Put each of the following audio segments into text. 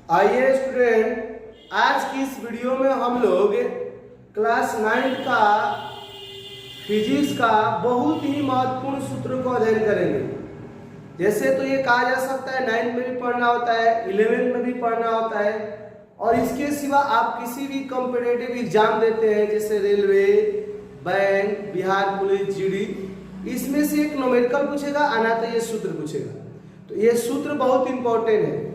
आइए स्टूडेंट, आज की इस वीडियो में हम लोग क्लास 9 का फिजिक्स का बहुत ही महत्वपूर्ण सूत्र को अध्ययन करेंगे। जैसे तो ये कहा जा सकता है 9 में भी पढ़ना होता है, 11 में भी पढ़ना होता है, और इसके सिवा आप किसी भी कॉम्पिटिटिव एग्जाम देते हैं जैसे railway, bank, Bihar police, GD, इसमें से एक न्यूमेरिकल पूछेगा, आना तो ये सूत्र पूछेगा। तो ये सूत्र बहुत इंपॉर्टेंट है।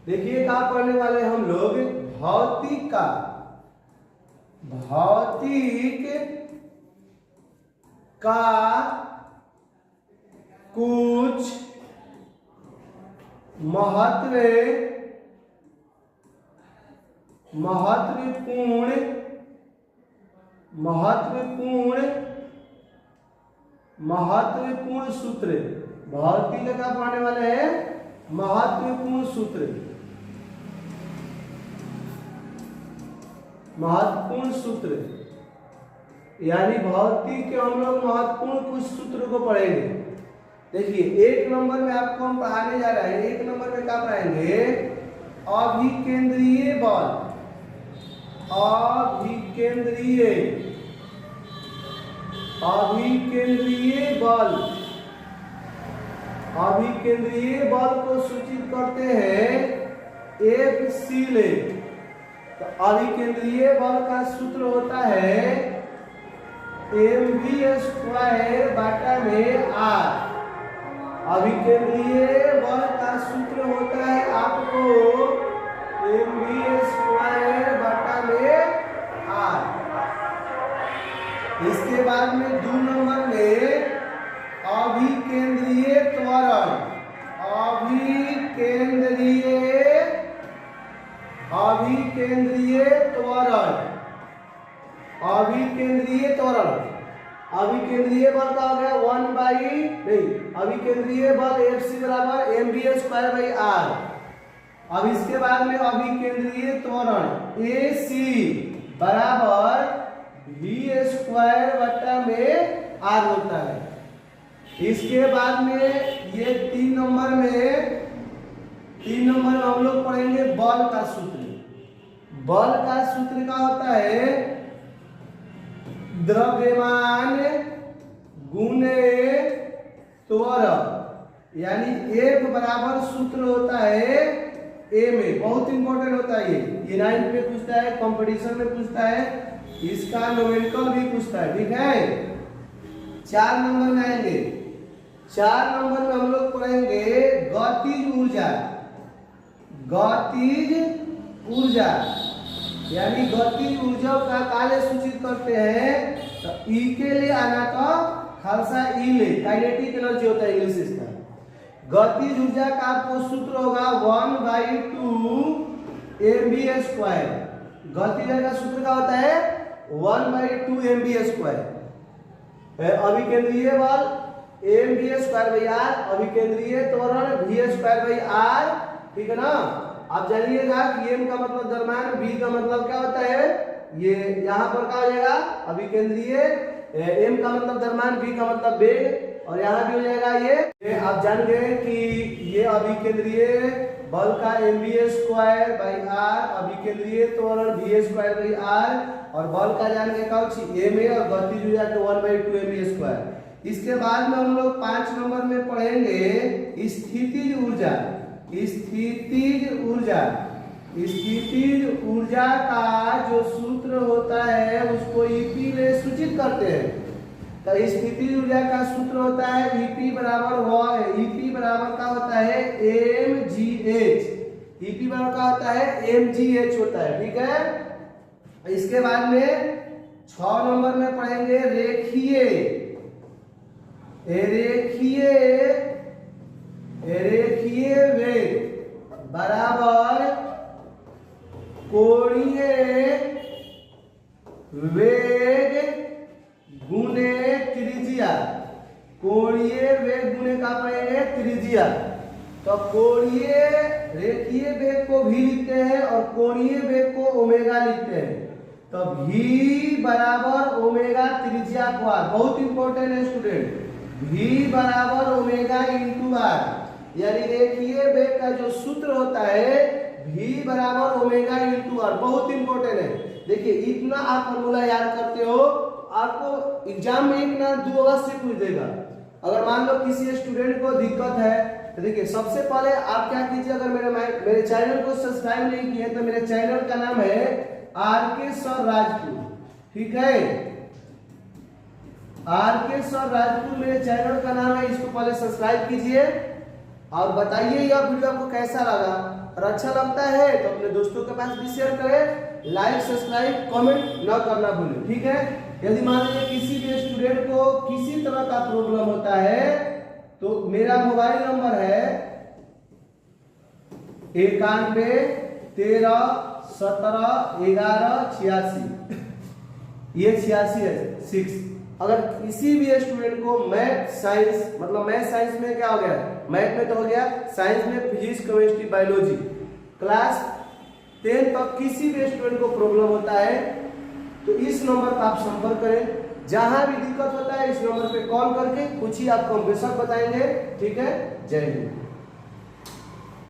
देखिए कहाँ पढ़ने वाले हम लोग, भौतिक का कुछ महत्वपूर्ण सूत्र। भौतिक का पढ़ने वाले हैं महत्वपूर्ण सूत्र, यानी भौतिक के हम लोग महत्वपूर्ण कुछ सूत्र को पढ़ेंगे। देखिए एक नंबर में आपको हम पढ़ाने जा रहे हैं, एक नंबर में क्या पढ़ाएंगे, अभिकेंद्रीय बल। अभिकेंद्रीय बल को सूचित करते हैं Fc ले। तो अभिकेंद्रीय बल का सूत्र होता है mv² बटा में r। अभिकेंद्रीय बल का सूत्र होता है आपको mv² बटा में r। इसके बाद में 2 नंबर में अभिकेंद्रीय त्वरण। अभिकेंद्रीय बल का हो गया अभिकेंद्रीय बल Fc बराबर mv²/r। अब इसके बाद में अभिकेंद्रीय त्वरण AC बराबर v² बटा में r होता है। इसके बाद में ये 3 नंबर में हम लोग पढ़ेंगे बल का सूत्र। बल का सूत्र का होता है द्रव्यमान गुणे त्वरण, यानी F बराबर सूत्र होता है A में। बहुत इंपॉर्टेंट होता है ये 9 में पूछता है, कंपटीशन में पूछता है, इसका न्यूमेरिकल भी पूछता है। ठीक है, 4 नंबर में आएंगे। 4 नंबर में हम लोग पढ़ेंगे गतिज ऊर्जा, यानी गतिज ऊर्जा का काले सूचित करते हैं। तो E के लिए आना तो खालसा E ले, काइनेटिक एनर्जी होता है इंग्लिश इसका। गतिज ऊर्जा का आपको सूत्र होगा 1/2 mv²। गतिज ऊर्जा का सूत्र का होता है 1/2 mv²। अभिकेंद्रीय बल mv²/r, अभिकेंद्रीय त्वरण v²/r। ठीक है ना। आप जानिएगा कि m का मतलब द्रव्यमान, v का मतलब क्या होता है, ये यहाँ पर क्या हो जाएगा अभिकेंद्रीय, m का मतलब द्रव्यमान, v का मतलब वेग, और यहाँ भी हो जाएगा ये आप जान गए कि ये अभिकेंद्रीय बल का mv²/r, अभिकेंद्रीय त्वरण v²/r, और बल का जान गए ma, और गतिज ऊर्जा के 1/2 mv²। इसके बाद में हम लोग 5 नंबर में पढ़ेंगे स्थितिज ऊर्जा का जो सूत्र होता है उसको EP ले सूचित करते हैं। तो स्थितिज ऊर्जा का सूत्र होता है EP बराबर का होता है mgh। EP बराबर का होता है mgh होता है। ठीक है, इसके बाद में 6 नंबर में पढ़ेंगे रेखीय वेग बराबर कोणीय वेग गुणे त्रिज्या। कोणीय वेग गुणे का पढ़ेंगे त्रिज्या। तो कोणीय रेखीय वेग को v लिखते हैं और कोणीय वेग को ओमेगा लिखते हैं। तो v बराबर ओमेगा त्रिज्या को r। बहुत इंपॉर्टेंट है स्टूडेंट, v बराबर ओमेगा इंटू r। यानी देखिए वेग का जो सूत्र होता है v V बराबर ओमेगा इंटू आर, बहुत इंपॉर्टेंट है। देखिए इतना आप फॉर्मूला याद करते हो, आपको एग्जाम में एक ना दो अवश्य पूछ देगा। अगर मान लो किसी स्टूडेंट को दिक्कत है तो देखिए सबसे पहले आप क्या कीजिए, अगर मेरे चैनल को सब्सक्राइब नहीं किए तो मेरे चैनल का नाम है आरके सर राजपूत, ठीक है, आरके सर राजपूत मेरे चैनल का नाम है, इसको पहले सब्सक्राइब कीजिए और बताइए यह वीडियो आपको कैसा लगा। और अच्छा लगता है तो अपने दोस्तों के पास भी शेयर करें, लाइक सब्सक्राइब कमेंट न करना भूलें, ठीक है। यदि मान लीजिए किसी भी स्टूडेंट को किसी तरह का प्रॉब्लम होता है तो मेरा मोबाइल नंबर है 91 13 17 11 86, ये 86 है 6। अगर किसी भी स्टूडेंट को मैथ साइंस, मतलब मैथ साइंस में क्या हो गया, मैथ में तो हो गया, साइंस में फिजिक्स केमिस्ट्री बायोलॉजी क्लास 10 तक किसी भी स्टूडेंट को प्रॉब्लम होता है तो इस नंबर का आप संपर्क करें। जहां भी दिक्कत होता है इस नंबर पे कॉल करके कुछ ही आपको बेशक बताएंगे, ठीक है। जय हिंद।